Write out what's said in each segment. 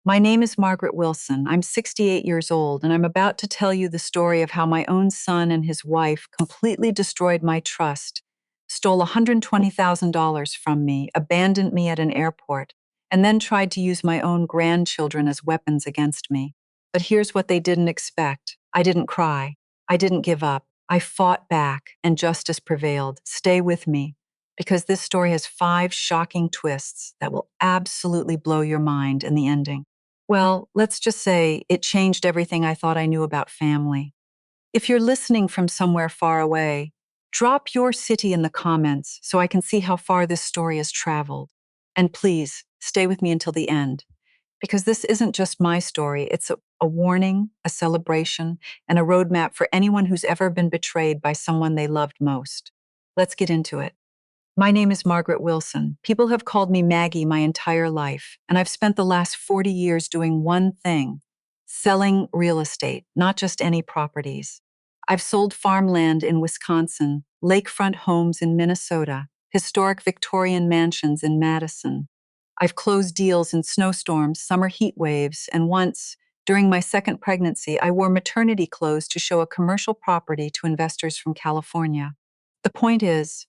My name is Margaret Wilson. I'm 68 years old, and I'm about to tell you the story of how my own son and his wife completely destroyed my trust, stole $120,000 from me, abandoned me at an airport, and then tried to use my own grandchildren as weapons against me. But here's what they didn't expect. I didn't cry. I didn't give up. I fought back, and justice prevailed. Stay with me, because this story has 5 shocking twists that will absolutely blow your mind in the ending. Well, let's just say it changed everything I thought I knew about family. If you're listening from somewhere far away, drop your city in the comments so I can see how far this story has traveled. And please, stay with me until the end, because this isn't just my story, it's a warning, a celebration, and a roadmap for anyone who's ever been betrayed by someone they loved most. Let's get into it. My name is Margaret Wilson. People have called me Maggie my entire life, and I've spent the last 40 years doing one thing: selling real estate, not just any properties. I've sold farmland in Wisconsin, lakefront homes in Minnesota, historic Victorian mansions in Madison. I've closed deals in snowstorms, summer heat waves, and once, during my second pregnancy, I wore maternity clothes to show a commercial property to investors from California. The point is,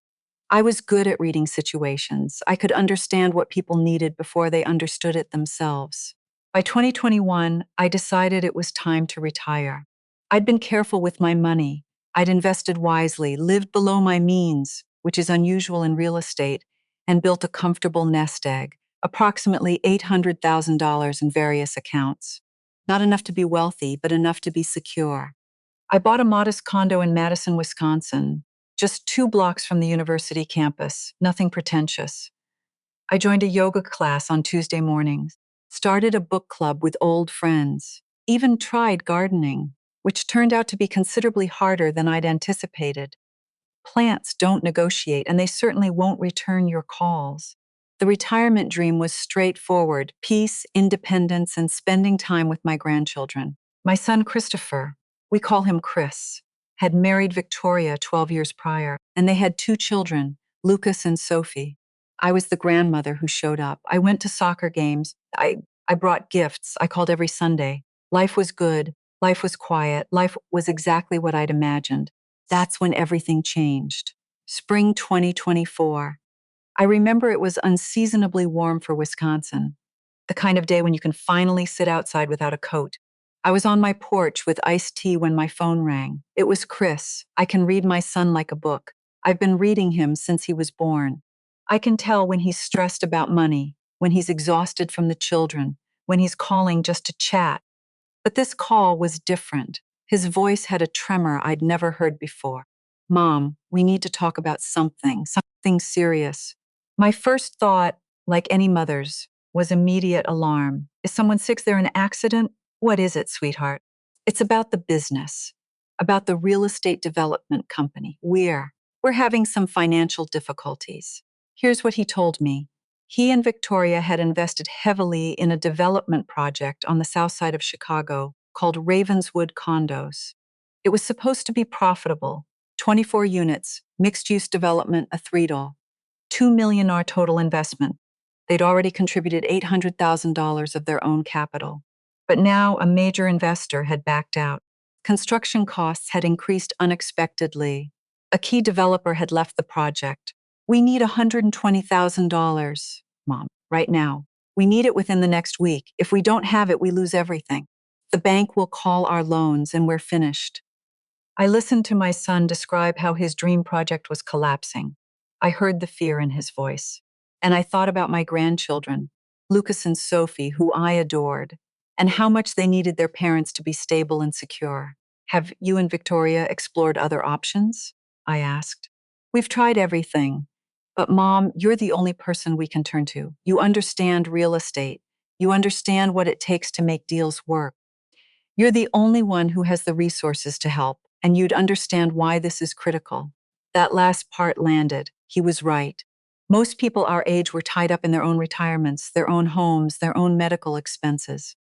I was good at reading situations. I could understand what people needed before they understood it themselves. By 2021, I decided it was time to retire. I'd been careful with my money. I'd invested wisely, lived below my means, which is unusual in real estate, and built a comfortable nest egg, approximately $800,000 in various accounts. Not enough to be wealthy, but enough to be secure. I bought a modest condo in Madison, Wisconsin, just 2 blocks from the university campus, nothing pretentious. I joined a yoga class on Tuesday mornings, started a book club with old friends, even tried gardening, which turned out to be considerably harder than I'd anticipated. Plants don't negotiate, and they certainly won't return your calls. The retirement dream was straightforward: peace, independence, and spending time with my grandchildren. My son Christopher, we call him Chris, had married Victoria 12 years prior, and they had 2 children, Lucas and Sophie. I was the grandmother who showed up. I went to soccer games. I brought gifts. I called every Sunday. Life was good. Life was quiet. Life was exactly what I'd imagined. That's when everything changed. Spring 2024. I remember it was unseasonably warm for Wisconsin, the kind of day when you can finally sit outside without a coat. I was on my porch with iced tea when my phone rang. It was Chris. I can read my son like a book. I've been reading him since he was born. I can tell when he's stressed about money, when he's exhausted from the children, when he's calling just to chat. But this call was different. His voice had a tremor I'd never heard before. Mom, we need to talk about something serious. My first thought, like any mother's, was immediate alarm. Is someone sick? Is there an accident? What is it, sweetheart? It's about the business, about the real estate development company. We're having some financial difficulties. Here's what he told me. He and Victoria had invested heavily in a development project on the south side of Chicago called Ravenswood Condos. It was supposed to be profitable: 24 units, mixed-use development, a three-doll, $2 million our total investment. They'd already contributed $800,000 of their own capital. But now a major investor had backed out. Construction costs had increased unexpectedly. A key developer had left the project. We need $120,000, Mom, right now. We need it within the next week. If we don't have it, we lose everything. The bank will call our loans and we're finished. I listened to my son describe how his dream project was collapsing. I heard the fear in his voice. And I thought about my grandchildren, Lucas and Sophie, who I adored, and how much they needed their parents to be stable and secure. Have you and Victoria explored other options? I asked. We've tried everything. But Mom, you're the only person we can turn to. You understand real estate. You understand what it takes to make deals work. You're the only one who has the resources to help, and you'd understand why this is critical. That last part landed. He was right. Most people our age were tied up in their own retirements, their own homes, their own medical expenses.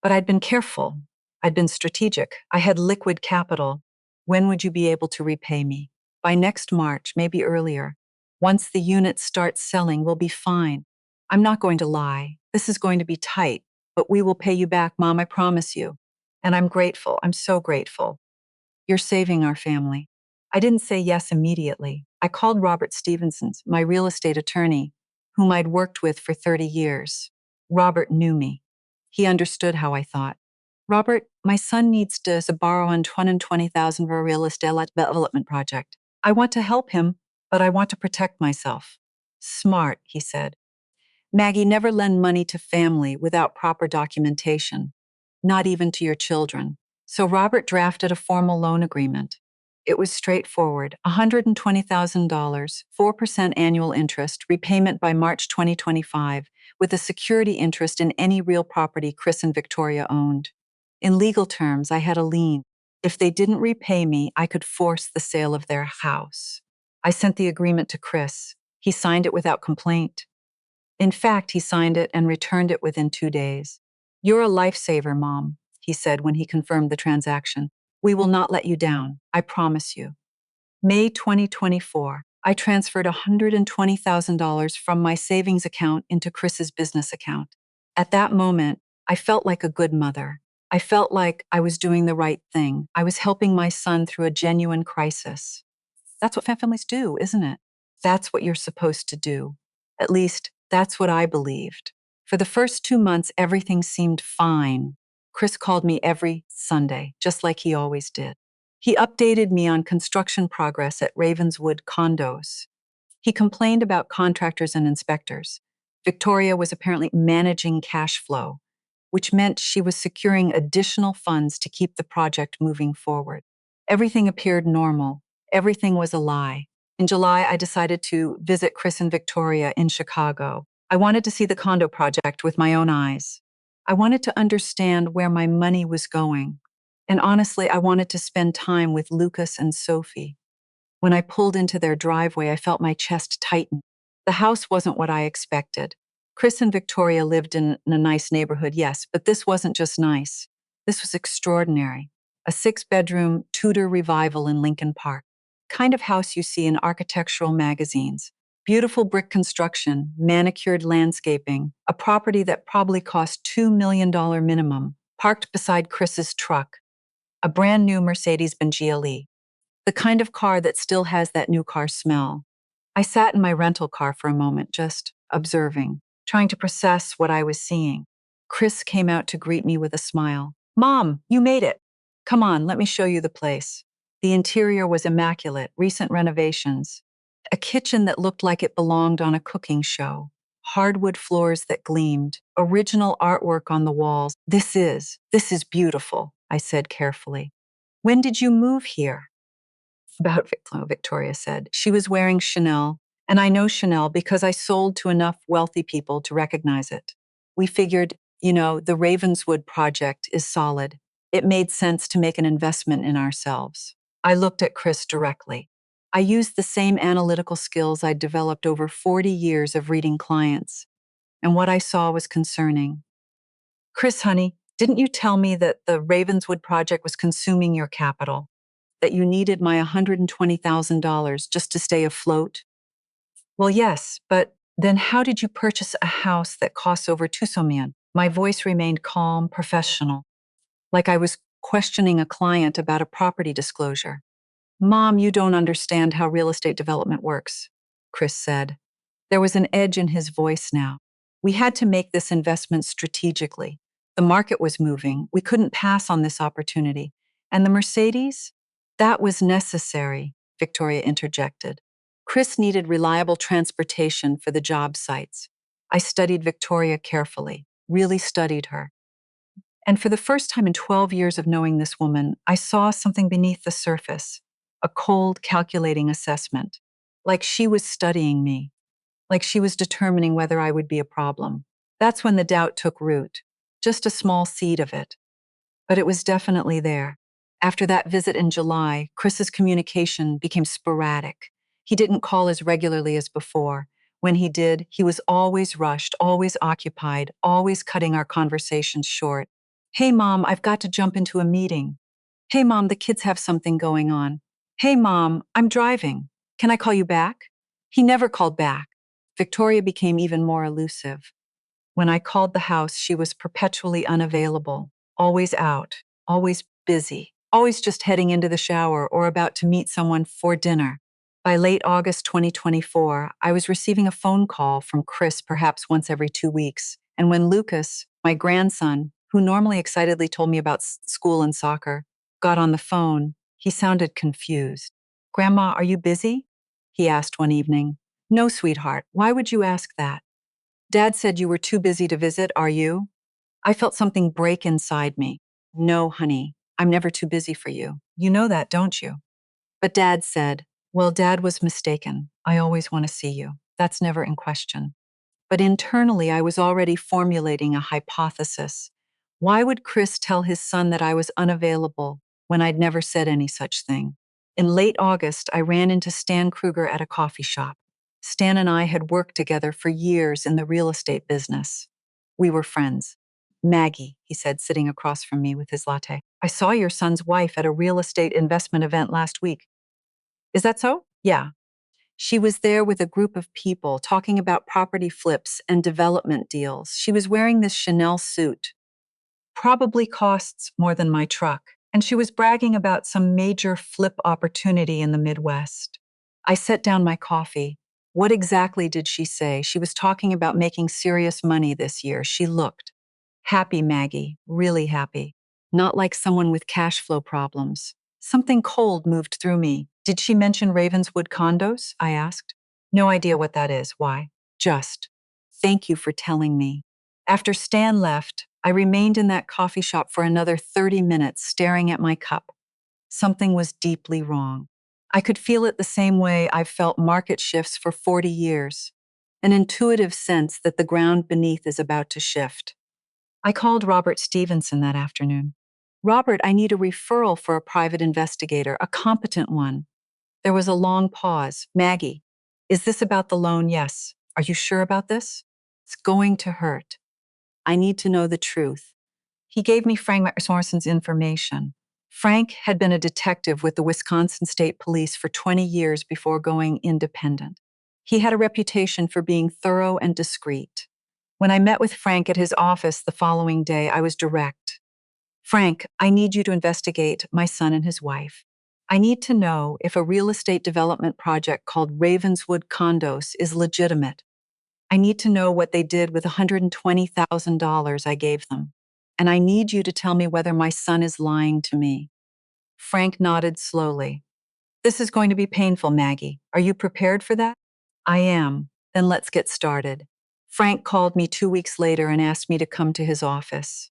But I'd been careful. I'd been strategic. I had liquid capital. When would you be able to repay me? By next March, maybe earlier. Once the units start selling, we'll be fine. I'm not going to lie. This is going to be tight. But we will pay you back, Mom, I promise you. And I'm grateful. I'm so grateful. You're saving our family. I didn't say yes immediately. I called Robert Stevenson, my real estate attorney, whom I'd worked with for 30 years. Robert knew me. He understood how I thought. Robert, my son needs to borrow $120,000 for a real estate development project. I want to help him, but I want to protect myself. Smart, he said. Maggie, never lend money to family without proper documentation, not even to your children. So Robert drafted a formal loan agreement. It was straightforward, $120,000, 4% annual interest, repayment by March 2025, with a security interest in any real property Chris and Victoria owned. In legal terms, I had a lien. If they didn't repay me, I could force the sale of their house. I sent the agreement to Chris. He signed it without complaint. In fact, he signed it and returned it within 2 days. You're a lifesaver, Mom, he said when he confirmed the transaction. We will not let you down, I promise you. May 2024, I transferred $120,000 from my savings account into Chris's business account. At that moment, I felt like a good mother. I felt like I was doing the right thing. I was helping my son through a genuine crisis. That's what families do, isn't it? That's what you're supposed to do. At least, that's what I believed. For the first 2 months, everything seemed fine. Chris called me every Sunday, just like he always did. He updated me on construction progress at Ravenswood condos. He complained about contractors and inspectors. Victoria was apparently managing cash flow, which meant she was securing additional funds to keep the project moving forward. Everything appeared normal. Everything was a lie. In July, I decided to visit Chris and Victoria in Chicago. I wanted to see the condo project with my own eyes. I wanted to understand where my money was going. And honestly, I wanted to spend time with Lucas and Sophie. When I pulled into their driveway, I felt my chest tighten. The house wasn't what I expected. Chris and Victoria lived in a nice neighborhood, yes, but this wasn't just nice. This was extraordinary. A 6-bedroom Tudor revival in Lincoln Park. Kind of house you see in architectural magazines. Beautiful brick construction, manicured landscaping, a property that probably cost $2 million minimum, parked beside Chris's truck, a brand new Mercedes-Benz GLE. The kind of car that still has that new car smell. I sat in my rental car for a moment, just observing, trying to process what I was seeing. Chris came out to greet me with a smile. Mom, you made it. Come on, let me show you the place. The interior was immaculate, recent renovations. A kitchen that looked like it belonged on a cooking show. Hardwood floors that gleamed. Original artwork on the walls. This is beautiful, I said carefully. When did you move here? About Victoria said. She was wearing Chanel, and I know Chanel because I sold to enough wealthy people to recognize it. We figured, the Ravenswood project is solid. It made sense to make an investment in ourselves. I looked at Chris directly. I used the same analytical skills I'd developed over 40 years of reading clients, and what I saw was concerning. Chris, honey, didn't you tell me that the Ravenswood project was consuming your capital? That you needed my $120,000 just to stay afloat? Well, yes, but then how did you purchase a house that costs over $2 million? My voice remained calm, professional, like I was questioning a client about a property disclosure. Mom, you don't understand how real estate development works, Chris said. There was an edge in his voice now. We had to make this investment strategically. The market was moving. We couldn't pass on this opportunity. And the Mercedes? That was necessary, Victoria interjected. Chris needed reliable transportation for the job sites. I studied Victoria carefully, really studied her. And for the first time in 12 years of knowing this woman, I saw something beneath the surface, a cold, calculating assessment. Like she was studying me, like she was determining whether I would be a problem. That's when the doubt took root, just a small seed of it. But it was definitely there. After that visit in July, Chris's communication became sporadic. He didn't call as regularly as before. When he did, he was always rushed, always occupied, always cutting our conversations short. Hey, Mom, I've got to jump into a meeting. Hey, Mom, the kids have something going on. Hey, Mom, I'm driving. Can I call you back? He never called back. Victoria became even more elusive. When I called the house, she was perpetually unavailable, always out, always busy, always just heading into the shower or about to meet someone for dinner. By late August 2024, I was receiving a phone call from Chris perhaps once every 2 weeks. And when Lucas, my grandson, who normally excitedly told me about school and soccer, got on the phone, he sounded confused. "Grandma, are you busy?" he asked one evening. "No, sweetheart. Why would you ask that?" "Dad said you were too busy to visit, are you?" I felt something break inside me. "No, honey, I'm never too busy for you. You know that, don't you?" But Dad said, "Well, Dad was mistaken. I always want to see you. That's never in question." But internally, I was already formulating a hypothesis. Why would Chris tell his son that I was unavailable when I'd never said any such thing? In late August, I ran into Stan Kruger at a coffee shop. Stan and I had worked together for years in the real estate business. We were friends. "Maggie," he said, sitting across from me with his latte, "I saw your son's wife at a real estate investment event last week. Is that so?" "Yeah. She was there with a group of people talking about property flips and development deals. She was wearing this Chanel suit. Probably costs more than my truck. And she was bragging about some major flip opportunity in the Midwest." I set down my coffee. What exactly did she say? She was talking about making serious money this year. She looked happy, Maggie, really happy. Not like someone with cash flow problems. Something cold moved through me. "Did she mention Ravenswood condos?" I asked. "No idea what that is. Why?" "Just. Thank you for telling me." After Stan left, I remained in that coffee shop for another 30 minutes staring at my cup. Something was deeply wrong. I could feel it the same way I've felt market shifts for 40 years. An intuitive sense that the ground beneath is about to shift. I called Robert Stevenson that afternoon. "Robert, I need a referral for a private investigator, a competent one." There was a long pause. "Maggie, is this about the loan?" "Yes." "Are you sure about this?" "It's going to hurt. I need to know the truth." He gave me Frank Morrison's information. Frank had been a detective with the Wisconsin State Police for 20 years before going independent. He had a reputation for being thorough and discreet. When I met with Frank at his office the following day, I was direct. "Frank, I need you to investigate my son and his wife. I need to know if a real estate development project called Ravenswood Condos is legitimate. I need to know what they did with $120,000 I gave them. And I need you to tell me whether my son is lying to me." Frank nodded slowly. "This is going to be painful, Maggie. Are you prepared for that?" "I am." "Then let's get started." Frank called me 2 weeks later and asked me to come to his office.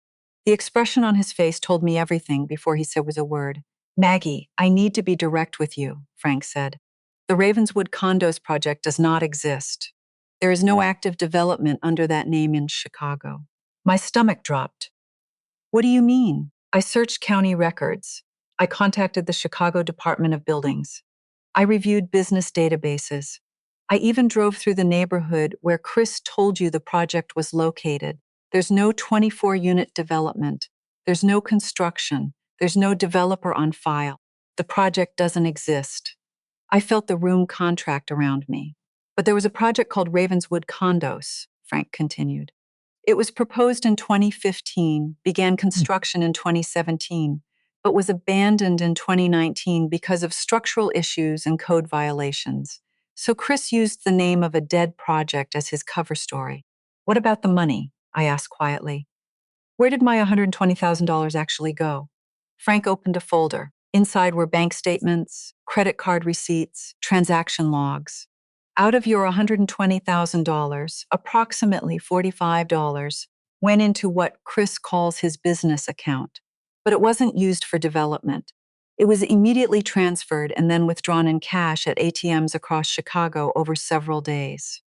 The expression on his face told me everything before he said a word. "Maggie, I need to be direct with you," Frank said. "The Ravenswood Condos project does not exist. There is no active development under that name in Chicago." My stomach dropped. "What do you mean?" I searched county records. I contacted the Chicago Department of Buildings. I reviewed business databases. I even drove through the neighborhood where Chris told you the project was located. There's no 24-unit development. There's no construction. There's no developer on file. The project doesn't exist. I felt the room contract around me. "But there was a project called Ravenswood Condos," Frank continued. "It was proposed in 2015, began construction in 2017, but was abandoned in 2019 because of structural issues and code violations. So Chris used the name of a dead project as his cover story." "What about the money?" I asked quietly. "Where did my $120,000 actually go?" Frank opened a folder. Inside were bank statements, credit card receipts, transaction logs. Out of your $120,000, approximately $45 went into what Chris calls his business account, but it wasn't used for development. It was immediately transferred and then withdrawn in cash at ATMs across Chicago over several days.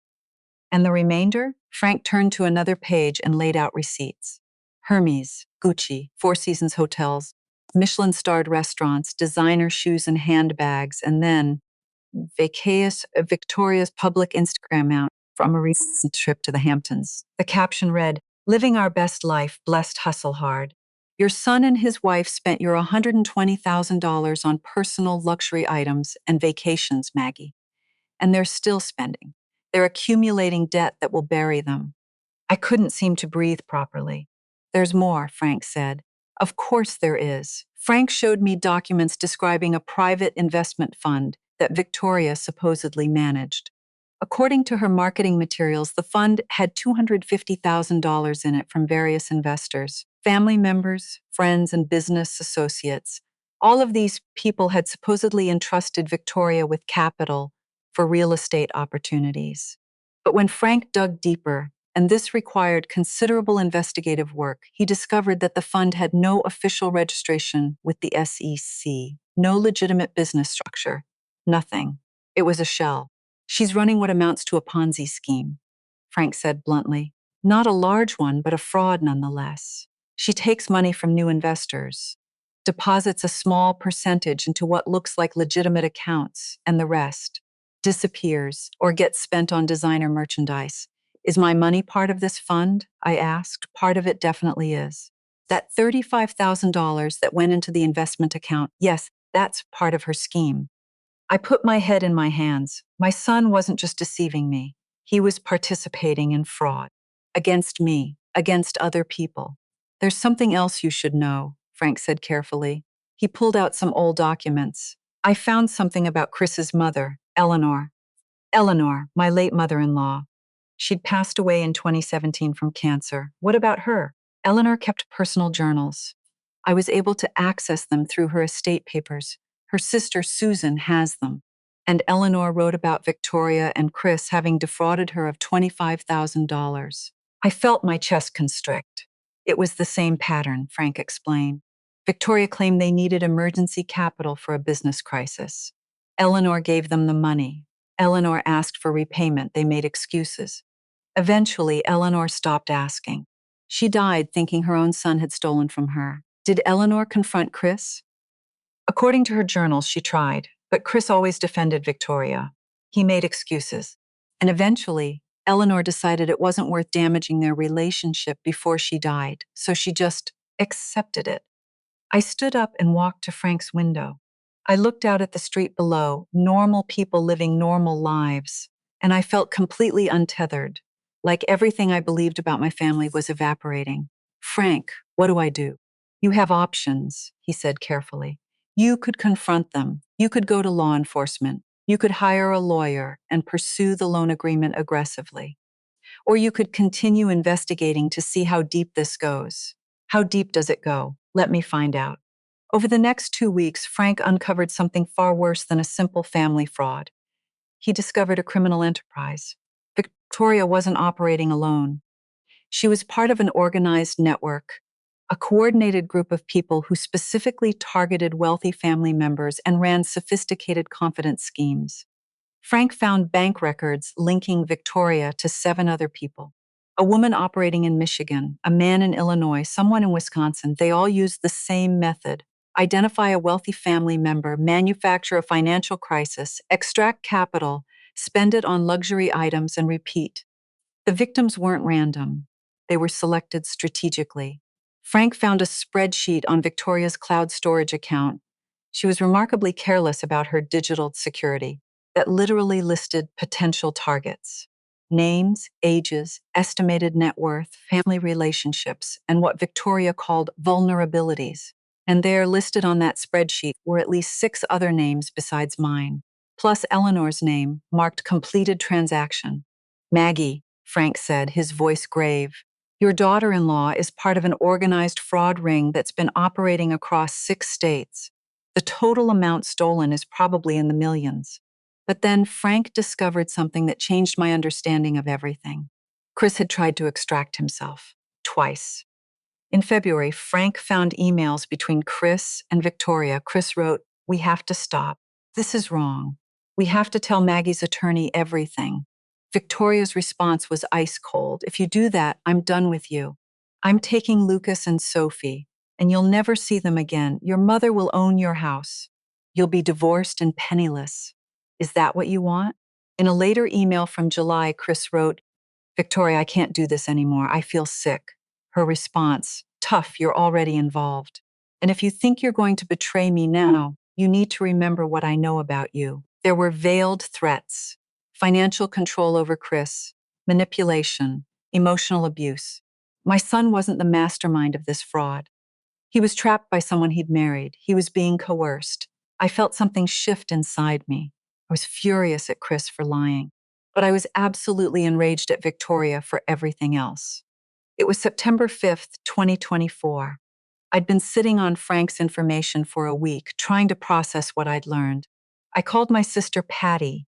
And the remainder? Frank turned to another page and laid out receipts. Hermes, Gucci, Four Seasons hotels, Michelin-starred restaurants, designer shoes and handbags, and then Victoria's public Instagram account from a recent trip to the Hamptons. The caption read, "Living our best life, blessed hustle hard." Your son and his wife spent your $120,000 on personal luxury items and vacations, Maggie. And they're still spending. They're accumulating debt that will bury them. I couldn't seem to breathe properly. There's more, Frank said. Of course there is. Frank showed me documents describing a private investment fund that Victoria supposedly managed. According to her marketing materials, the fund had $250,000 in it from various investors, family members, friends, and business associates. All of these people had supposedly entrusted Victoria with capital for real estate opportunities. But when Frank dug deeper, and this required considerable investigative work, he discovered that the fund had no official registration with the SEC, no legitimate business structure, nothing. It was a shell. She's running what amounts to a Ponzi scheme, Frank said bluntly. Not a large one, but a fraud nonetheless. She takes money from new investors, deposits a small percentage into what looks like legitimate accounts, and the rest disappears or gets spent on designer merchandise. Is my money part of this fund? I asked. Part of it definitely is. That $35,000 that went into the investment account, yes, that's part of her scheme. I put my head in my hands. My son wasn't just deceiving me. He was participating in fraud. Against me, against other people. There's something else you should know, Frank said carefully. He pulled out some old documents. I found something about Chris's mother, Eleanor. Eleanor, my late mother-in-law. She'd passed away in 2017 from cancer. What about her? Eleanor kept personal journals. I was able to access them through her estate papers. Her sister Susan has them. And Eleanor wrote about Victoria and Chris having defrauded her of $25,000. I felt my chest constrict. It was the same pattern, Frank explained. Victoria claimed they needed emergency capital for a business crisis. Eleanor gave them the money. Eleanor asked for repayment. They made excuses. Eventually, Eleanor stopped asking. She died thinking her own son had stolen from her. Did Eleanor confront Chris? According to her journals, she tried, but Chris always defended Victoria. He made excuses. And eventually, Eleanor decided it wasn't worth damaging their relationship before she died, so she just accepted it. I stood up and walked to Frank's window. I looked out at the street below, normal people living normal lives, and I felt completely untethered, like everything I believed about my family was evaporating. Frank, what do I do? You have options, he said carefully. You could confront them. You could go to law enforcement. You could hire a lawyer and pursue the loan agreement aggressively. Or you could continue investigating to see how deep this goes. How deep does it go? Let me find out. Over the next 2 weeks, Frank uncovered something far worse than a simple family fraud. He discovered a criminal enterprise. Victoria wasn't operating alone. She was part of an organized network, a coordinated group of people who specifically targeted wealthy family members and ran sophisticated confidence schemes. Frank found bank records linking Victoria to 7 other people. A woman operating in Michigan, a man in Illinois, someone in Wisconsin. They all used the same method. Identify a wealthy family member, manufacture a financial crisis, extract capital, spend it on luxury items, and repeat. The victims weren't random. They were selected strategically. Frank found a spreadsheet on Victoria's cloud storage account. She was remarkably careless about her digital security that literally listed potential targets. Names, ages, estimated net worth, family relationships, and what Victoria called vulnerabilities. And there, listed on that spreadsheet, were at least 6 other names besides mine, plus Eleanor's name, marked completed transaction. Maggie, Frank said, his voice grave. Your daughter-in-law is part of an organized fraud ring that's been operating across 6 states. The total amount stolen is probably in the millions. But then Frank discovered something that changed my understanding of everything. Chris had tried to extract himself. Twice. In February, Frank found emails between Chris and Victoria. Chris wrote, "We have to stop. This is wrong. We have to tell Maggie's attorney everything." Victoria's response was ice cold. "If you do that, I'm done with you. I'm taking Lucas and Sophie, and you'll never see them again. Your mother will own your house. You'll be divorced and penniless. Is that what you want?" In a later email from July, Chris wrote, "Victoria, I can't do this anymore. I feel sick." Her response, "Tough, you're already involved. And if you think you're going to betray me now, you need to remember what I know about you." There were veiled threats, financial control over Chris, manipulation, emotional abuse. My son wasn't the mastermind of this fraud. He was trapped by someone he'd married. He was being coerced. I felt something shift inside me. I was furious at Chris for lying, but I was absolutely enraged at Victoria for everything else. It was September 5th, 2024. I'd been sitting on Frank's information for a week, trying to process what I'd learned. I called my sister Patty.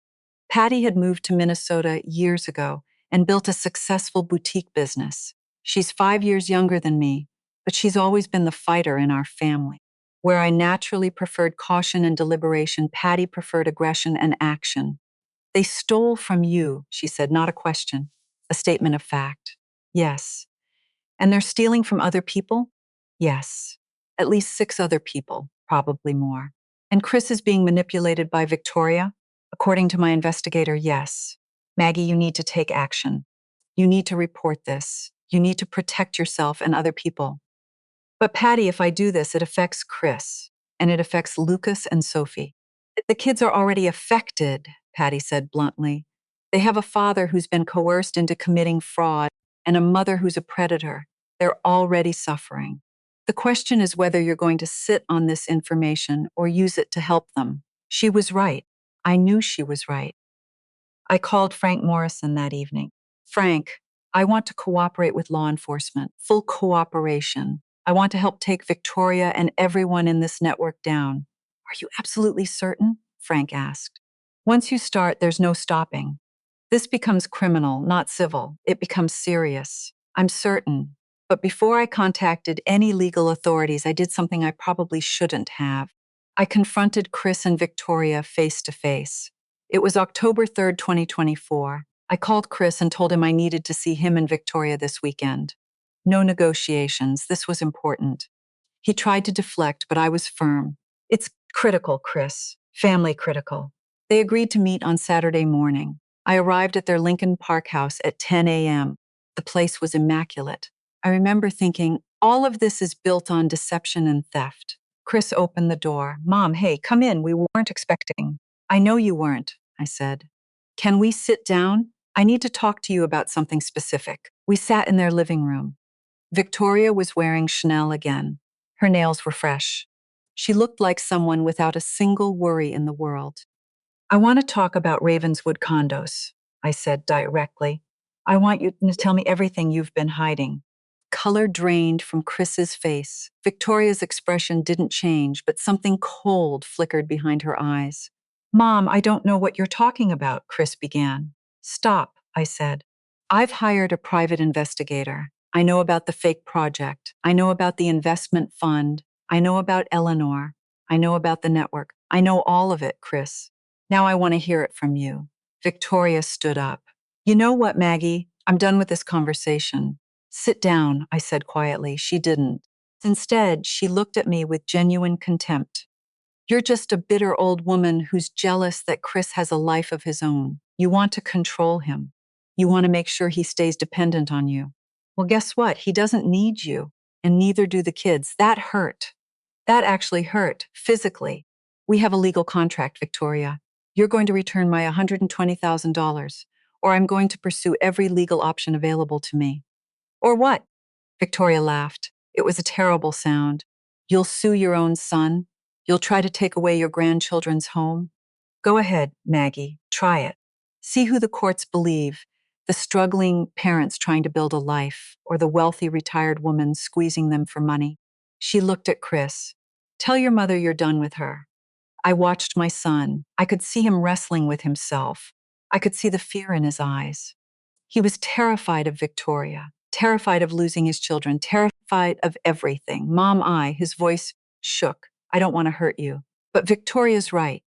Patty had moved to Minnesota years ago and built a successful boutique business. She's 5 years younger than me, but she's always been the fighter in our family. Where I naturally preferred caution and deliberation, Patty preferred aggression and action. They stole from you, she said, not a question, a statement of fact. Yes. And they're stealing from other people? Yes. At least 6 other people, probably more. And Chris is being manipulated by Victoria? According to my investigator, yes. Maggie, you need to take action. You need to report this. You need to protect yourself and other people. But Patty, if I do this, it affects Chris, and it affects Lucas and Sophie. The kids are already affected, Patty said bluntly. They have a father who's been coerced into committing fraud and a mother who's a predator. They're already suffering. The question is whether you're going to sit on this information or use it to help them. She was right. I knew she was right. I called Frank Morrison that evening. Frank, I want to cooperate with law enforcement, full cooperation. I want to help take Victoria and everyone in this network down. Are you absolutely certain? Frank asked. Once you start, there's no stopping. This becomes criminal, not civil. It becomes serious. I'm certain. But before I contacted any legal authorities, I did something I probably shouldn't have. I confronted Chris and Victoria face to face. It was October 3rd, 2024. I called Chris and told him I needed to see him and Victoria this weekend. No negotiations. This was important. He tried to deflect, but I was firm. It's critical, Chris. Family critical. They agreed to meet on Saturday morning. I arrived at their Lincoln Park house at 10 a.m. The place was immaculate. I remember thinking, all of this is built on deception and theft. Chris opened the door. Mom, hey, come in. We weren't expecting. I know you weren't, I said. Can we sit down? I need to talk to you about something specific. We sat in their living room. Victoria was wearing Chanel again. Her nails were fresh. She looked like someone without a single worry in the world. I want to talk about Ravenswood condos, I said directly. I want you to tell me everything you've been hiding. Color drained from Chris's face. Victoria's expression didn't change, but something cold flickered behind her eyes. Mom, I don't know what you're talking about, Chris began. Stop, I said. I've hired a private investigator. I know about the fake project. I know about the investment fund. I know about Eleanor. I know about the network. I know all of it, Chris. Now I want to hear it from you. Victoria stood up. You know what, Maggie? I'm done with this conversation. Sit down, I said quietly. She didn't. Instead, she looked at me with genuine contempt. You're just a bitter old woman who's jealous that Chris has a life of his own. You want to control him. You want to make sure he stays dependent on you. Well, guess what? He doesn't need you, and neither do the kids. That hurt. That actually hurt, physically. We have a legal contract, Victoria. You're going to return my $120,000, or I'm going to pursue every legal option available to me. Or what? Victoria laughed. It was a terrible sound. You'll sue your own son? You'll try to take away your grandchildren's home? Go ahead, Maggie. Try it. See who the courts believe. The struggling parents trying to build a life, or the wealthy retired woman squeezing them for money. She looked at Chris. Tell your mother you're done with her. I watched my son. I could see him wrestling with himself. I could see the fear in his eyes. He was terrified of Victoria, terrified of losing his children, terrified of everything. His voice shook. I don't want to hurt you. But Victoria's right.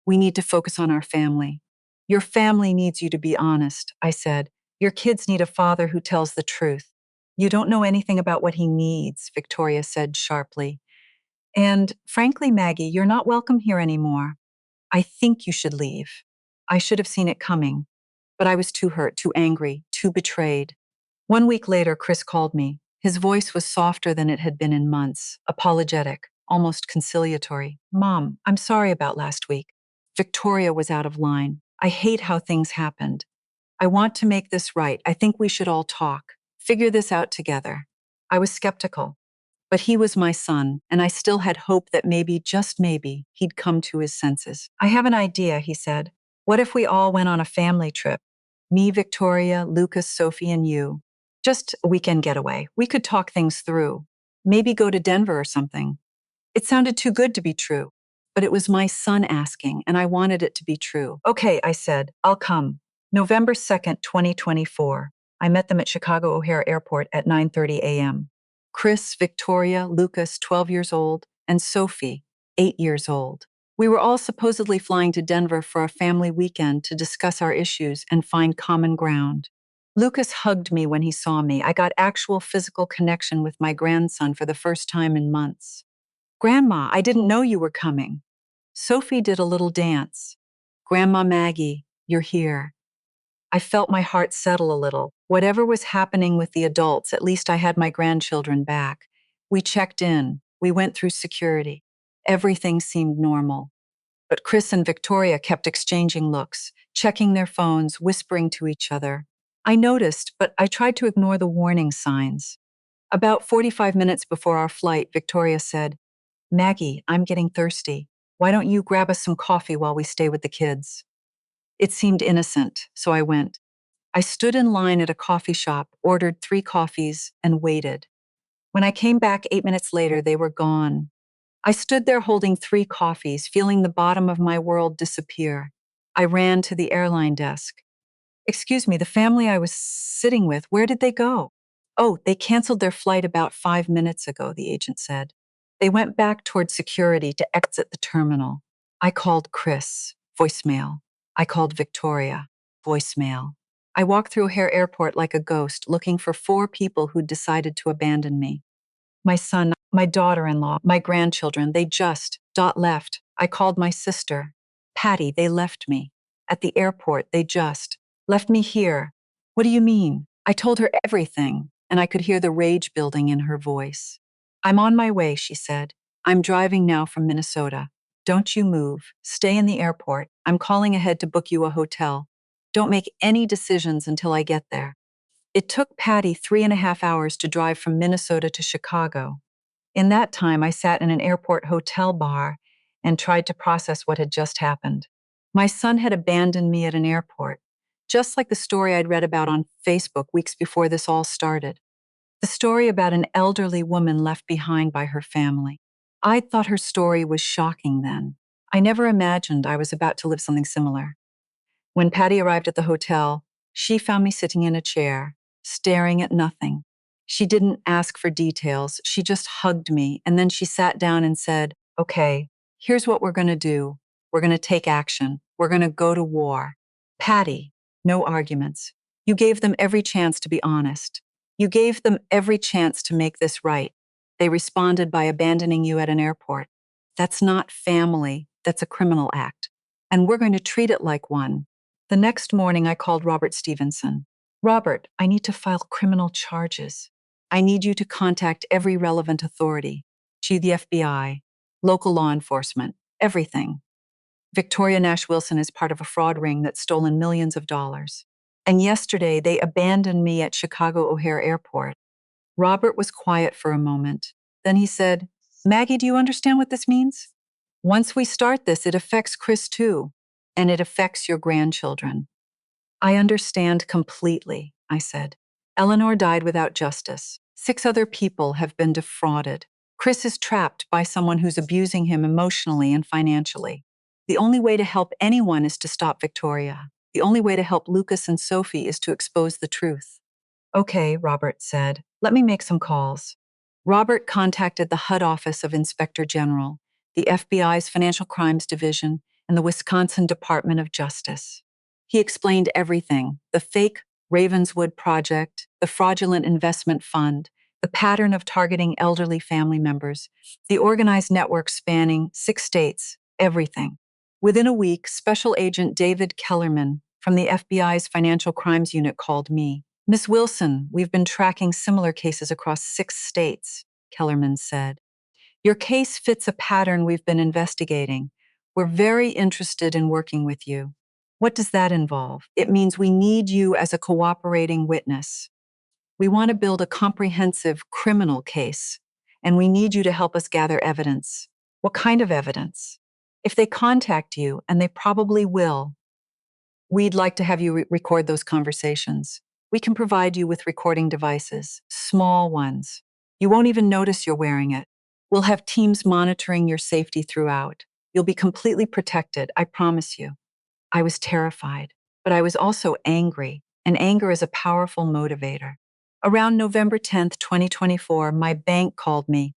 We need to focus on our family. Your family needs you to be honest, I said. Your kids need a father who tells the truth. You don't know anything about what he needs, Victoria said sharply. And frankly, Maggie, you're not welcome here anymore. I think you should leave. I should have seen it coming. But I was too hurt, too angry, too betrayed. 1 week later, Chris called me. His voice was softer than it had been in months, apologetic, almost conciliatory. Mom, I'm sorry about last week. Victoria was out of line. I hate how things happened. I want to make this right. I think we should all talk, figure this out together. I was skeptical, but he was my son, and I still had hope that maybe, just maybe, he'd come to his senses. I have an idea, he said. What if we all went on a family trip? Me, Victoria, Lucas, Sophie, and you. Just a weekend getaway. We could talk things through. Maybe go to Denver or something. It sounded too good to be true, but it was my son asking, and I wanted it to be true. Okay, I said, I'll come. November 2nd, 2024. I met them at Chicago O'Hare Airport at 9:30 a.m. Chris, Victoria, Lucas, 12 years old, and Sophie, 8 years old. We were all supposedly flying to Denver for a family weekend to discuss our issues and find common ground. Lucas hugged me when he saw me. I got actual physical connection with my grandson for the first time in months. Grandma, I didn't know you were coming. Sophie did a little dance. Grandma Maggie, you're here. I felt my heart settle a little. Whatever was happening with the adults, at least I had my grandchildren back. We checked in. We went through security. Everything seemed normal. But Chris and Victoria kept exchanging looks, checking their phones, whispering to each other. I noticed, but I tried to ignore the warning signs. About 45 minutes before our flight, Victoria said, Maggie, I'm getting thirsty. Why don't you grab us some coffee while we stay with the kids? It seemed innocent, so I went. I stood in line at a coffee shop, ordered 3 coffees, and waited. When I came back 8 minutes later, they were gone. I stood there holding 3 coffees, feeling the bottom of my world disappear. I ran to the airline desk. Excuse me, the family I was sitting with, where did they go? Oh, they canceled their flight about 5 minutes ago, the agent said. They went back toward security to exit the terminal. I called Chris, voicemail. I called Victoria, voicemail. I walked through O'Hare Airport like a ghost, looking for 4 people who'd decided to abandon me. My son, my daughter-in-law, my grandchildren, they just left. I called my sister. Patty, they left me. At the airport, they just left me here. What do you mean? I told her everything, and I could hear the rage building in her voice. I'm on my way, she said. I'm driving now from Minnesota. Don't you move. Stay in the airport. I'm calling ahead to book you a hotel. Don't make any decisions until I get there. It took Patty 3.5 hours to drive from Minnesota to Chicago. In that time, I sat in an airport hotel bar and tried to process what had just happened. My son had abandoned me at an airport, just like the story I'd read about on Facebook weeks before this all started. The story about an elderly woman left behind by her family. I thought her story was shocking then. I never imagined I was about to live something similar. When Patty arrived at the hotel, she found me sitting in a chair, staring at nothing. She didn't ask for details. She just hugged me, and then she sat down and said, Okay, here's what we're going to do. We're going to take action. We're going to go to war. Patty, no arguments. You gave them every chance to be honest. You gave them every chance to make this right. They responded by abandoning you at an airport. That's not family. That's a criminal act. And we're going to treat it like one. The next morning, I called Robert Stevenson. Robert, I need to file criminal charges. I need you to contact every relevant authority, the FBI, local law enforcement, everything. Victoria Nash Wilson is part of a fraud ring that's stolen millions of dollars. And yesterday, they abandoned me at Chicago O'Hare Airport. Robert was quiet for a moment. Then he said, Maggie, do you understand what this means? Once we start this, it affects Chris too, and it affects your grandchildren. I understand completely, I said. Eleanor died without justice. 6 other people have been defrauded. Chris is trapped by someone who's abusing him emotionally and financially. The only way to help anyone is to stop Victoria. The only way to help Lucas and Sophie is to expose the truth. Okay, Robert said. Let me make some calls. Robert contacted the HUD Office of Inspector General, the FBI's Financial Crimes Division, and the Wisconsin Department of Justice. He explained everything: the fake Ravenswood project, the fraudulent investment fund, the pattern of targeting elderly family members, the organized network spanning 6 states, everything. Within a week, Special Agent David Kellerman from the FBI's Financial Crimes Unit called me. Miss Wilson, we've been tracking similar cases across 6 states, Kellerman said. Your case fits a pattern we've been investigating. We're very interested in working with you. What does that involve? It means we need you as a cooperating witness. We want to build a comprehensive criminal case, and we need you to help us gather evidence. What kind of evidence? If they contact you, and they probably will, we'd like to have you record those conversations. We can provide you with recording devices, small ones. You won't even notice you're wearing it. We'll have teams monitoring your safety throughout. You'll be completely protected, I promise you. I was terrified, but I was also angry, and anger is a powerful motivator. Around November 10th, 2024, my bank called me.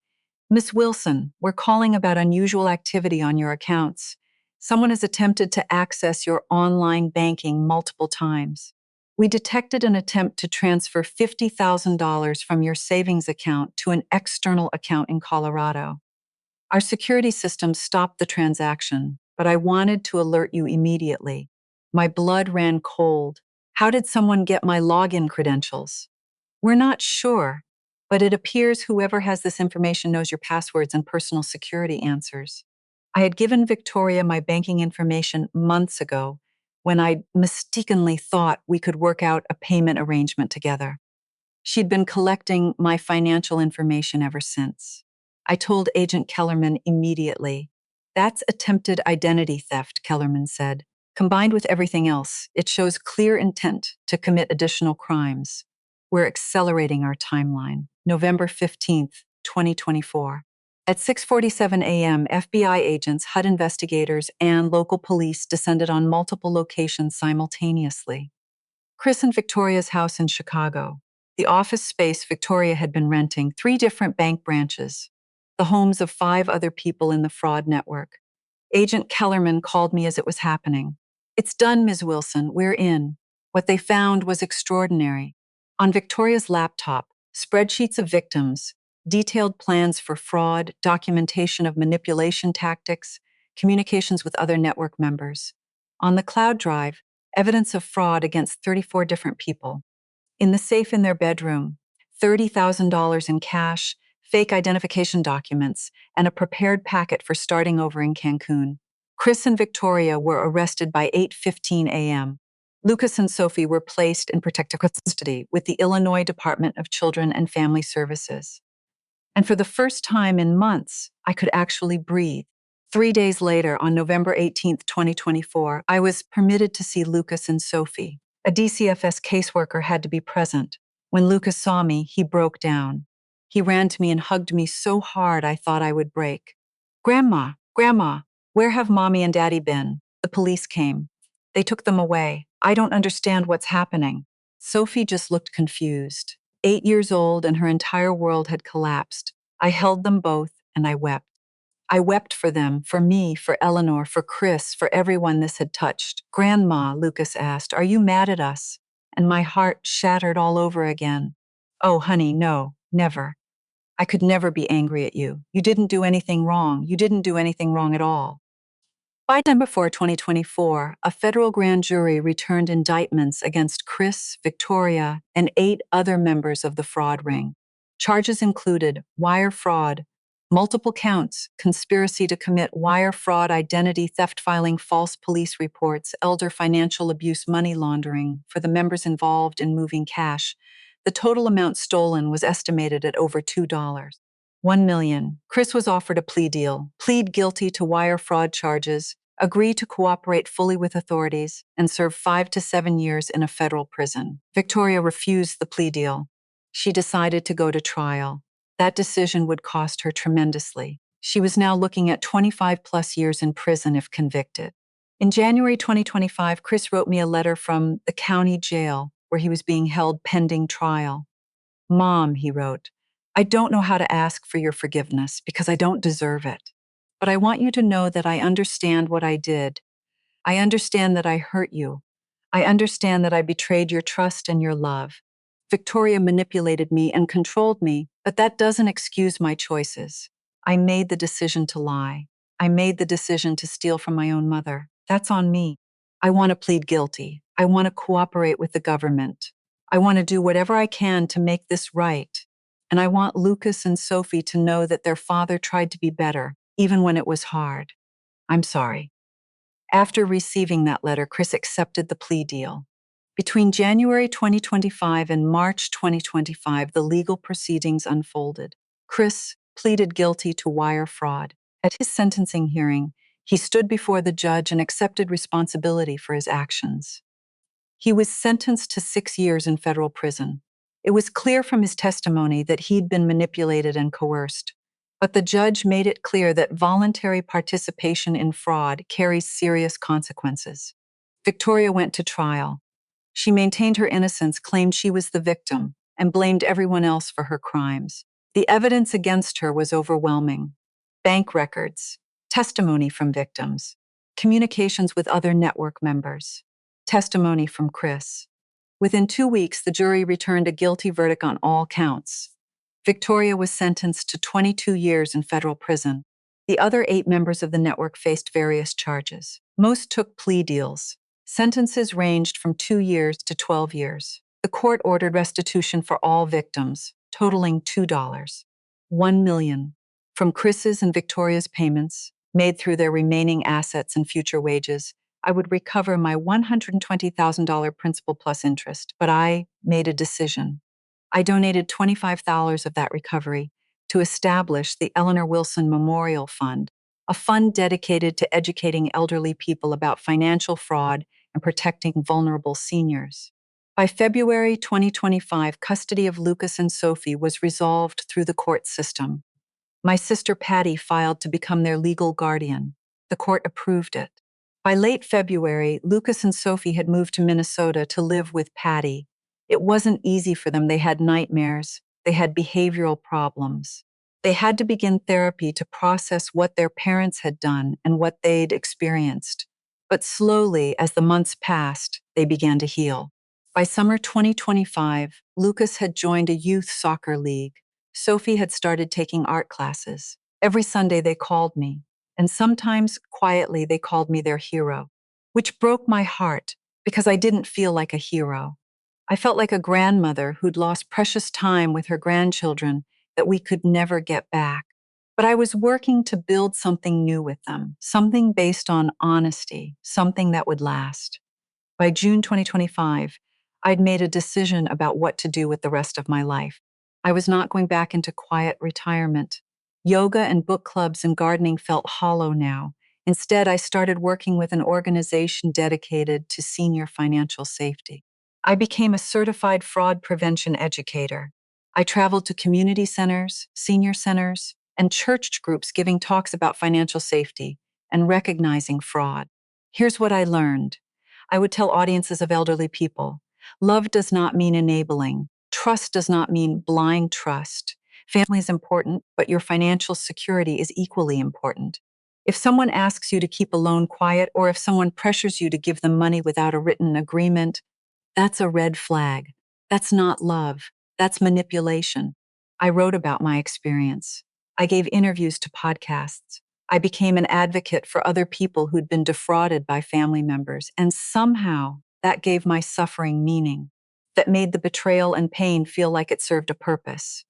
Miss Wilson, we're calling about unusual activity on your accounts. Someone has attempted to access your online banking multiple times. We detected an attempt to transfer $50,000 from your savings account to an external account in Colorado. Our security system stopped the transaction, but I wanted to alert you immediately. My blood ran cold. How did someone get my login credentials? We're not sure, but it appears whoever has this information knows your passwords and personal security answers. I had given Victoria my banking information months ago when I mistakenly thought we could work out a payment arrangement together. She'd been collecting my financial information ever since. I told Agent Kellerman immediately. That's attempted identity theft, Kellerman said. Combined with everything else, it shows clear intent to commit additional crimes. We're accelerating our timeline. November 15th, 2024. At 6:47 a.m., FBI agents, HUD investigators, and local police descended on multiple locations simultaneously. Chris and Victoria's house in Chicago, the office space Victoria had been renting, 3 different bank branches, the homes of 5 other people in the fraud network. Agent Kellerman called me as it was happening. It's done, Ms. Wilson. We're in. What they found was extraordinary. On Victoria's laptop, spreadsheets of victims, detailed plans for fraud, documentation of manipulation tactics, communications with other network members. On the cloud drive, evidence of fraud against 34 different people. In the safe in their bedroom, $30,000 in cash, fake identification documents, and a prepared packet for starting over in Cancun. Chris and Victoria were arrested by 8:15 a.m. Lucas and Sophie were placed in protective custody with the Illinois Department of Children and Family Services. And for the first time in months, I could actually breathe. 3 days later, on November 18th, 2024, I was permitted to see Lucas and Sophie. A DCFS caseworker had to be present. When Lucas saw me, he broke down. He ran to me and hugged me so hard I thought I would break. Grandma, where have Mommy and Daddy been? The police came. They took them away. I don't understand what's happening. Sophie just looked confused. 8 years old, and her entire world had collapsed. I held them both, and I wept. I wept for them, for me, for Eleanor, for Chris, for everyone this had touched. Grandma, Lucas asked, are you mad at us? And my heart shattered all over again. Oh, honey, no, never. I could never be angry at you. You didn't do anything wrong. You didn't do anything wrong at all. By December 2024, a federal grand jury returned indictments against Chris, Victoria, and 8 other members of the fraud ring. Charges included wire fraud, multiple counts, conspiracy to commit wire fraud, identity theft, filing false police reports, elder financial abuse, money laundering for the members involved in moving cash. The total amount stolen was estimated at over $2. 1 million. Chris was offered a plea deal, plead guilty to wire fraud charges, agree to cooperate fully with authorities, and serve 5 to 7 years in a federal prison. Victoria refused the plea deal. She decided to go to trial. That decision would cost her tremendously. She was now looking at 25 plus years in prison if convicted. In January 2025, Chris wrote me a letter from the county jail where he was being held pending trial. Mom, he wrote, I don't know how to ask for your forgiveness because I don't deserve it. But I want you to know that I understand what I did. I understand that I hurt you. I understand that I betrayed your trust and your love. Victoria manipulated me and controlled me, but that doesn't excuse my choices. I made the decision to lie. I made the decision to steal from my own mother. That's on me. I want to plead guilty. I want to cooperate with the government. I want to do whatever I can to make this right. And I want Lucas and Sophie to know that their father tried to be better, even when it was hard. I'm sorry. After receiving that letter, Chris accepted the plea deal. Between January 2025 and March 2025, the legal proceedings unfolded. Chris pleaded guilty to wire fraud. At his sentencing hearing, he stood before the judge and accepted responsibility for his actions. He was sentenced to 6 years in federal prison. It was clear from his testimony that he'd been manipulated and coerced. But the judge made it clear that voluntary participation in fraud carries serious consequences. Victoria went to trial. She maintained her innocence, claimed she was the victim, and blamed everyone else for her crimes. The evidence against her was overwhelming. Bank records, testimony from victims, communications with other network members, testimony from Chris. Within 2 weeks, the jury returned a guilty verdict on all counts. Victoria was sentenced to 22 years in federal prison. The other 8 members of the network faced various charges. Most took plea deals. Sentences ranged from 2 years to 12 years. The court ordered restitution for all victims, totaling $2, $1 million, from Chris's and Victoria's payments, made through their remaining assets and future wages. I would recover my $120,000 principal plus interest, but I made a decision. I donated $25,000 of that recovery to establish the Eleanor Wilson Memorial Fund, a fund dedicated to educating elderly people about financial fraud and protecting vulnerable seniors. By February 2025, custody of Lucas and Sophie was resolved through the court system. My sister Patty filed to become their legal guardian. The court approved it. By late February, Lucas and Sophie had moved to Minnesota to live with Patty. It wasn't easy for them. They had nightmares. They had behavioral problems. They had to begin therapy to process what their parents had done and what they'd experienced. But slowly, as the months passed, they began to heal. By summer 2025, Lucas had joined a youth soccer league. Sophie had started taking art classes. Every Sunday they called me, and sometimes quietly they called me their hero, which broke my heart because I didn't feel like a hero. I felt like a grandmother who'd lost precious time with her grandchildren that we could never get back. But I was working to build something new with them, something based on honesty, something that would last. By June 2025, I'd made a decision about what to do with the rest of my life. I was not going back into quiet retirement. Yoga and book clubs and gardening felt hollow now. Instead, I started working with an organization dedicated to senior financial safety. I became a certified fraud prevention educator. I traveled to community centers, senior centers, and church groups giving talks about financial safety and recognizing fraud. Here's what I learned. I would tell audiences of elderly people, love does not mean enabling. Trust does not mean blind trust. Family is important, but your financial security is equally important. If someone asks you to keep a loan quiet, or if someone pressures you to give them money without a written agreement, that's a red flag. That's not love. That's manipulation. I wrote about my experience. I gave interviews to podcasts. I became an advocate for other people who'd been defrauded by family members, and somehow that gave my suffering meaning, that made the betrayal and pain feel like it served a purpose.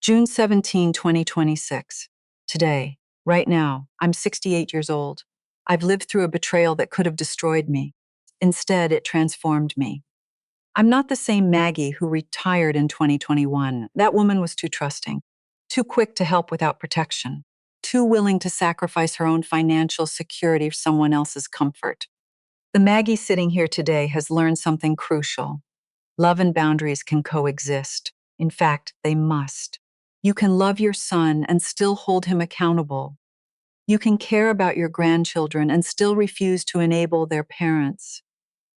June 17, 2026. Today, right now, I'm 68 years old. I've lived through a betrayal that could have destroyed me. Instead, it transformed me. I'm not the same Maggie who retired in 2021. That woman was too trusting, too quick to help without protection, too willing to sacrifice her own financial security for someone else's comfort. The Maggie sitting here today has learned something crucial. Love and boundaries can coexist. In fact, they must. You can love your son and still hold him accountable. You can care about your grandchildren and still refuse to enable their parents.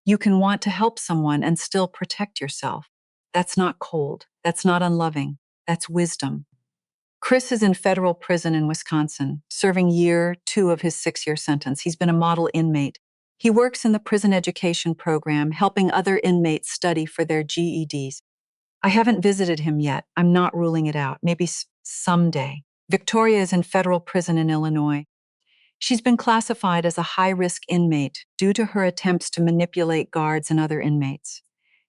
You can want to help someone and still protect yourself. That's not cold. That's not unloving. That's wisdom. Chris is in federal prison in Wisconsin, serving year 2 of his 6-year sentence. He's been a model inmate. He works in the prison education program, helping other inmates study for their GEDs. I haven't visited him yet. I'm not ruling it out. Maybe someday. Victoria is in federal prison in Illinois. She's been classified as a high-risk inmate due to her attempts to manipulate guards and other inmates.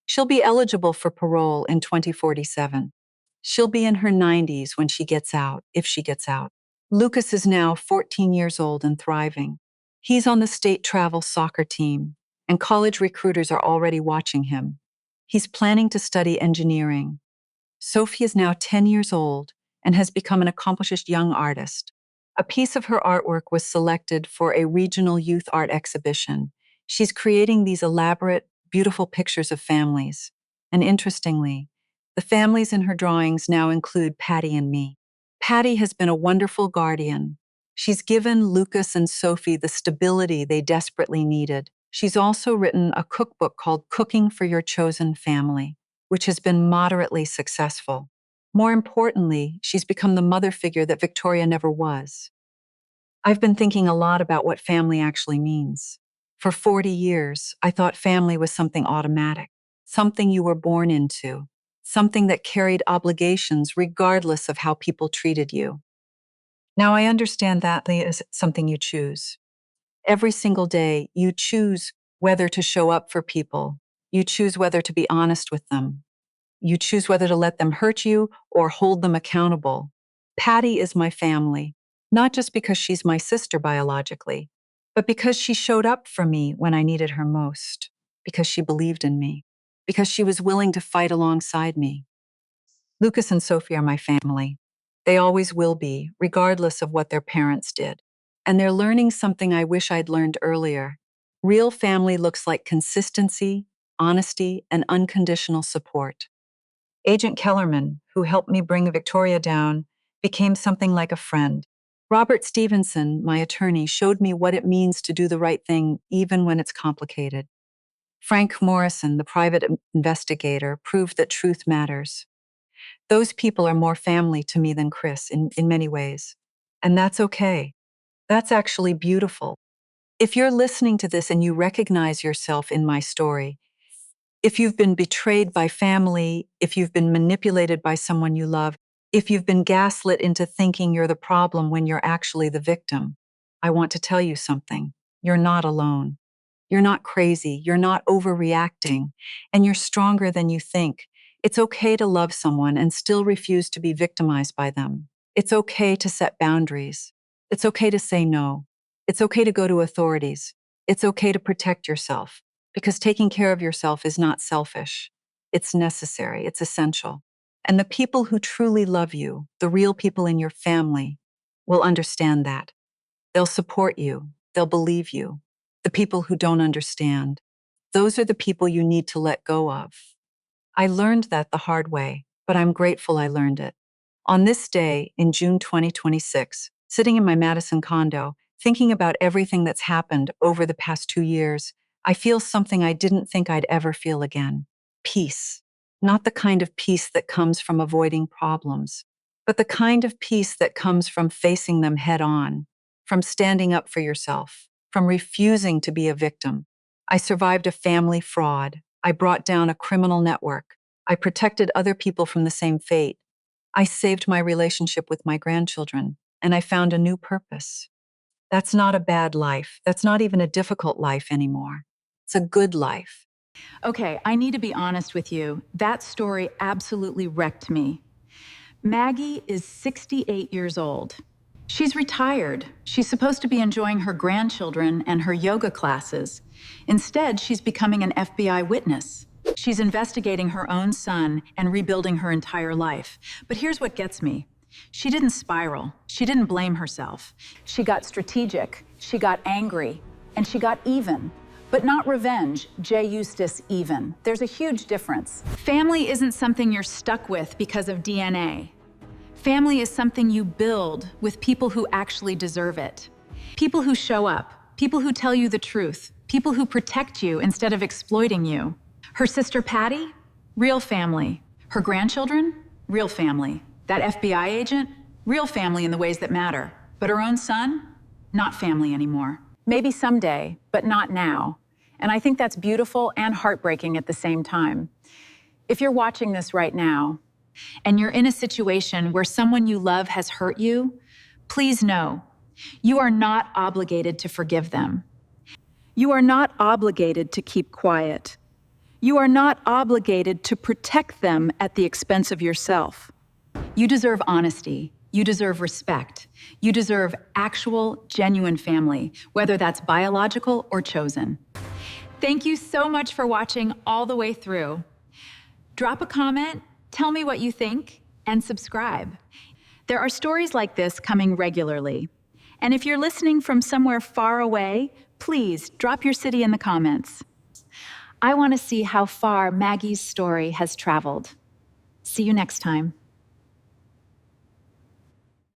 She'll be eligible for parole in 2047. She'll be in her 90s when she gets out, if she gets out. Lucas is now 14 years old and thriving. He's on the state travel soccer team, and college recruiters are already watching him. He's planning to study engineering. Sophie is now 10 years old and has become an accomplished young artist. A piece of her artwork was selected for a regional youth art exhibition. She's creating these elaborate, beautiful pictures of families. And interestingly, the families in her drawings now include Patty and me. Patty has been a wonderful guardian. She's given Lucas and Sophie the stability they desperately needed. She's also written a cookbook called Cooking for Your Chosen Family, which has been moderately successful. More importantly, she's become the mother figure that Victoria never was. I've been thinking a lot about what family actually means. For 40 years, I thought family was something automatic, something you were born into, something that carried obligations regardless of how people treated you. Now I understand that is something you choose. Every single day, you choose whether to show up for people. You choose whether to be honest with them. You choose whether to let them hurt you or hold them accountable. Patty is my family, not just because she's my sister biologically, but because she showed up for me when I needed her most, because she believed in me, because she was willing to fight alongside me. Lucas and Sophie are my family. They always will be, regardless of what their parents did. And they're learning something I wish I'd learned earlier. Real family looks like consistency, honesty, and unconditional support. Agent Kellerman, who helped me bring Victoria down, became something like a friend. Robert Stevenson, my attorney, showed me what it means to do the right thing even when it's complicated. Frank Morrison, the private investigator, proved that truth matters. Those people are more family to me than Chris in many ways. And that's okay. That's actually beautiful. If you're listening to this and you recognize yourself in my story, if you've been betrayed by family, if you've been manipulated by someone you love, if you've been gaslit into thinking you're the problem when you're actually the victim, I want to tell you something. You're not alone. You're not crazy. You're not overreacting. And you're stronger than you think. It's okay to love someone and still refuse to be victimized by them. It's okay to set boundaries. It's okay to say no. It's okay to go to authorities. It's okay to protect yourself. Because taking care of yourself is not selfish. It's necessary, it's essential. And the people who truly love you, the real people in your family, will understand that. They'll support you, they'll believe you. The people who don't understand, those are the people you need to let go of. I learned that the hard way, but I'm grateful I learned it. On this day, in June 2026, sitting in my Madison condo, thinking about everything that's happened over the past 2 years, I feel something I didn't think I'd ever feel again. Peace. Not the kind of peace that comes from avoiding problems, but the kind of peace that comes from facing them head on, from standing up for yourself, from refusing to be a victim. I survived a family fraud. I brought down a criminal network. I protected other people from the same fate. I saved my relationship with my grandchildren, and I found a new purpose. That's not a bad life. That's not even a difficult life anymore. It's a good life. Okay, I need to be honest with you. That story absolutely wrecked me. Maggie is 68 years old. She's retired. She's supposed to be enjoying her grandchildren and her yoga classes. Instead, she's becoming an FBI witness. She's investigating her own son and rebuilding her entire life. But here's what gets me. She didn't spiral. She didn't blame herself. She got strategic. She got angry. And she got even. But not revenge, J. Eustace even. There's a huge difference. Family isn't something you're stuck with because of DNA. Family is something you build with people who actually deserve it. People who show up, people who tell you the truth, people who protect you instead of exploiting you. Her sister Patty, real family. Her grandchildren, real family. That FBI agent, real family in the ways that matter. But her own son, not family anymore. Maybe someday, but not now. And I think that's beautiful and heartbreaking at the same time. If you're watching this right now, and you're in a situation where someone you love has hurt you, please know, you are not obligated to forgive them. You are not obligated to keep quiet. You are not obligated to protect them at the expense of yourself. You deserve honesty. You deserve respect. You deserve actual, genuine family, whether that's biological or chosen. Thank you so much for watching all the way through. Drop a comment, tell me what you think, and subscribe. There are stories like this coming regularly. And if you're listening from somewhere far away, please drop your city in the comments. I want to see how far Maggie's story has traveled. See you next time.